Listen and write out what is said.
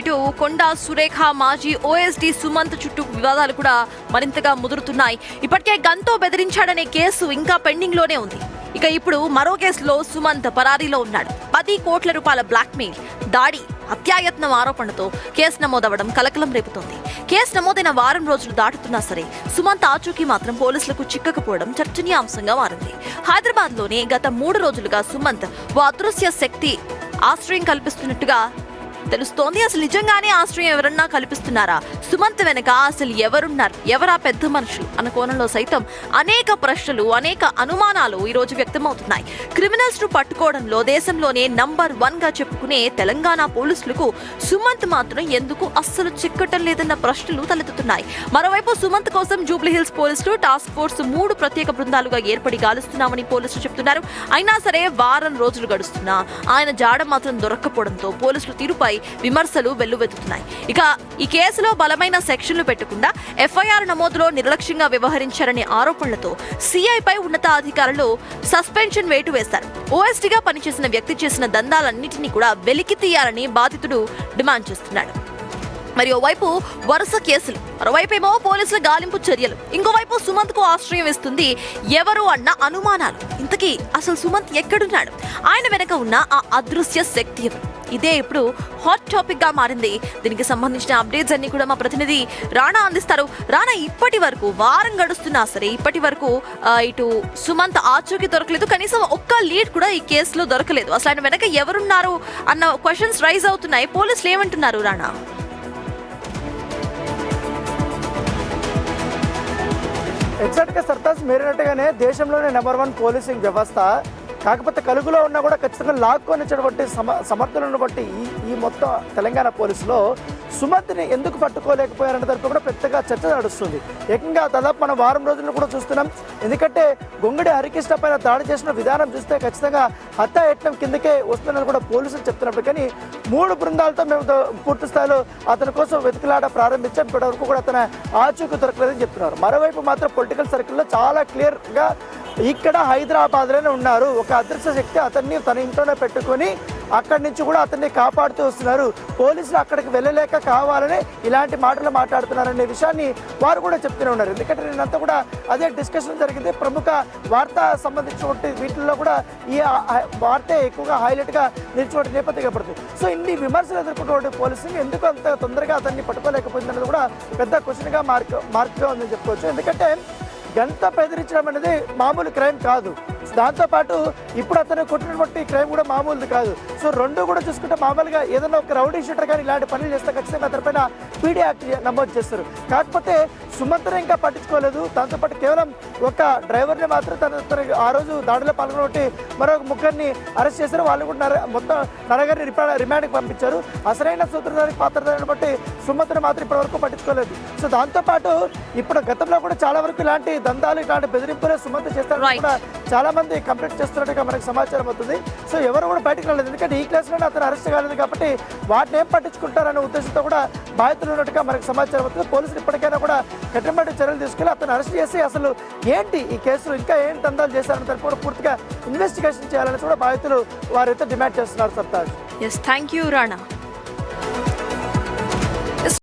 ఇటు కొండా సురేఖ మాజీ ఓఎస్డీ సుమంత్ చుట్టూ వివాదాలు కూడా మరింతగా ముదురుతున్నాయి. ఇప్పటికే గన్తో బెదిరించాడనే కేసు ఇంకా పెండింగ్ లోనే ఉంది. ఇక ఇప్పుడు మరో కేసులో సుమంత్ పరారీలో ఉన్నాడు. 10 కోట్ల రూపాయల బ్లాక్మెయిల్, దాడి, హత్యాయత్నం ఆరోపణతో కేసు నమోదవడం కలకలం రేపుతోంది. కేసు నమోదైన వారం రోజులు దాటుతున్నా సరే సుమంత్ ఆచూకీ మాత్రం పోలీసులకు చిక్కకపోవడం చర్చనీయాంశంగా మారింది. హైదరాబాద్ లోనే గత 3 రోజులుగా సుమంత్ ఓ అదృశ్య శక్తి ఆశ్రయం కల్పిస్తున్నట్టుగా తెలుస్తోంది. అసలు నిజంగానే ఆశ్రయం ఎవరన్నా కల్పిస్తున్నారా? సుమంత్ వెనక అసలు ఎవరున్నారు? ఎవరా పెద్ద మనుషులు అన్న కోణంలో సైతం అనేక ప్రశ్నలు, అనేక అనుమానాలు ఈ రోజు వ్యక్తమవుతున్నాయి. క్రిమినల్స్ ను పట్టుకోవడంలో దేశంలోనే నంబర్ 1 గా చెప్పుకునే తెలంగాణ పోలీసులకు సుమంత్ మాత్రం ఎందుకు అస్సలు చిక్కటం లేదన్న ప్రశ్నలు తలెత్తుతున్నాయి. మరోవైపు సుమంత్ కోసం జూబ్లీహిల్స్ పోలీసులు టాస్క్ ఫోర్స్ 3 ప్రత్యేక బృందాలుగా ఏర్పడి గాలుస్తున్నామని పోలీసులు చెప్తున్నారు. అయినా సరే వారం రోజులు గడుస్తున్నా ఆయన జాడ మాత్రం దొరక్కపోవడంతో పోలీసులు తీరుపై విమర్శలు వెల్లువెత్తుతున్నాయి. ఇక ఈ కేసులో బలమైన సెక్షన్లు పెట్టకుండా ఎఫ్ఐఆర్ నమోదులో నిర్లక్ష్యంగా వ్యవహరించారనే ఆరోపణలతో సిఐపై ఉన్నతాధికారులు సస్పెన్షన్ వేటు వేశారు. ఓఎస్డీగా పనిచేసిన వ్యక్తి చేసిన దందాలన్నింటినీ కూడా వెలికి తీయాలని బాధితుడు డిమాండ్ చేస్తున్నాడు. మరి ఓవైపు వరుస కేసులు, మరోవైపేమో పోలీసుల గాలింపు చర్యలు, ఇంకోవైపు సుమంత్ కు ఆశ్రయం ఇస్తుంది ఎవరు అన్న అనుమానాలు. ఇంతకీ అసలు సుమంత్ ఎక్కడున్నాడు? ఆయన వెనక ఉన్న ఆ అదృశ్య శక్తి ఎవరు? ఇదే ఇప్పుడు హాట్ టాపిక్ గా మారింది. దీనికి సంబంధించిన అప్డేట్స్ అన్ని కూడా మా ప్రతినిధి రాణా అందిస్తారు. రాణా, ఇప్పటి వరకు వారం గడుస్తున్నా సరే ఇప్పటి వరకు ఇటు సుమంత్ ఆచూకీ దొరకలేదు, కనీసం ఒక్క లీడ్ కూడా ఈ కేసులో దొరకలేదు. అసలు ఆయన వెనక ఎవరున్నారు అన్న క్వశ్చన్స్ రైజ్ అవుతున్నాయి. పోలీసులు ఏమంటున్నారు రాణా? ఎగ్జాక్ట్గా సర్తాజ్ మీరినట్టుగానే దేశంలోనే నెంబర్ 1 పోలీసింగ్ వ్యవస్థ. కాకపోతే కలుగులో ఉన్నా కూడా ఖచ్చితంగా లాక్కొనిచ్చినటువంటి సమర్థులను బట్టి ఈ మొత్తం తెలంగాణ పోలీసులో సుమంత్ని ఎందుకు పట్టుకోలేకపోయారనే దానిపై కూడా పెద్దగా చర్చ నడుస్తుంది. ఏకంగా దాదాపు మనం వారం రోజులు కూడా చూస్తున్నాం. ఎందుకంటే గొంగడి హరికృష్ణ పైన దాడి చేసిన విధానం చూస్తే ఖచ్చితంగా హత్యాయత్నం కిందకే వస్తుందని కూడా పోలీసులు చెప్తున్నప్పుడు, కానీ 3 బృందాలతో మేము పూర్తి స్థాయిలో అతని కోసం వెతుకులాట ప్రారంభించాం. ఇప్పటి వరకు కూడా అతను ఆచూకీ దొరకలేదని చెప్తున్నారు. మరోవైపు మాత్రం పొలిటికల్ సర్కిల్లో చాలా క్లియర్గా ఇక్కడ హైదరాబాద్లోనే ఉన్నారు ఒక అదృశ్య శక్తి, అతన్ని తన ఇంట్లోనే పెట్టుకొని అక్కడి నుంచి కూడా అతన్ని కాపాడుతూ వస్తున్నారు. పోలీసులు అక్కడికి వెళ్ళలేక కావాలని ఇలాంటి మాటలు మాట్లాడుతున్నారనే విషయాన్ని వారు కూడా చెప్తూనే ఉన్నారు. ఎందుకంటే నేనంతా కూడా అదే డిస్కషన్ జరిగింది. ప్రముఖ వార్త సంబంధించినటువంటి వీటిల్లో కూడా ఈ వార్త ఎక్కువగా హైలైట్గా నిలిచినటువంటి నేపథ్యం పడుతుంది. సో ఇన్ని విమర్శలు ఎదుర్కొన్నటువంటి పోలీసులు ఎందుకు అంత తొందరగా అతన్ని పట్టుకోలేకపోయిందన్నది కూడా పెద్ద క్వశ్చన్గా మార్క్గా ఉందని చెప్పుకోవచ్చు. ఎందుకంటే గన్తో బెదిరించడం అనేది మామూలు క్రైమ్ కాదు. దాంతోపాటు ఇప్పుడు అతను కొట్టినటువంటి క్రైమ్ కూడా మామూలుది కాదు. సో రెండు కూడా చూసుకుంటే మామూలుగా ఏదైనా ఒక రౌడీ షూటర్ కానీ ఇలాంటి పనులు చేస్తే ఖచ్చితంగా అతనిపైన పీడీ యాక్ట్ నమోదు చేస్తారు. కాకపోతే సుమంత్ని ఇంకా పట్టించుకోలేదు. దాంతోపాటు కేవలం ఒక డ్రైవర్ని మాత్రం తన ఆ రోజు దాడిలో పాల్గొనబట్టి మరొక 3 అరెస్ట్ చేశారు. వాళ్ళు కూడా మొత్తం నరగారిని రిమాండ్కి పంపించారు. అసలైన సూత్రధారికి పాత్రధారిని బట్టి సుమంత్ని మాత్రం ఇప్పటి వరకు పట్టించుకోలేదు. సో దాంతోపాటు ఇప్పుడు గతంలో కూడా చాలా వరకు ఇలాంటి దందాలు, ఇలాంటి బెదిరింపులే సుమంత్ చేస్తారని కూడా చాలా మంది కంప్లైంట్ చేస్తున్నట్టుగా మనకు సమాచారం అవుతుంది. సో ఎవరు కూడా బయటకు రాలేదు. ఎందుకంటే ఈ క్లాస్లోనే అతను అరెస్ట్ కాలేదు కాబట్టి వాటిని ఏం పట్టించుకుంటారనే ఉద్దేశంతో కూడా బాధితులు ఉన్నట్టుగా మనకు సమాచారం అవుతుంది. పోలీసులు ఇప్పటికైనా కూడా కఠినమైన చర్యలు తీసుకెళ్లి అతను అరెస్ట్ చేసి అసలు ఏంటి ఈ కేసులో ఇంకా ఏం దందాలు చేశారని దాన్ని కూడా పూర్తిగా ఇన్వెస్టిగేషన్ చేయాలని కూడా బాధితులు వారైతే డిమాండ్ చేస్తున్నారు. Sartaj. Yes, thank you, Rana.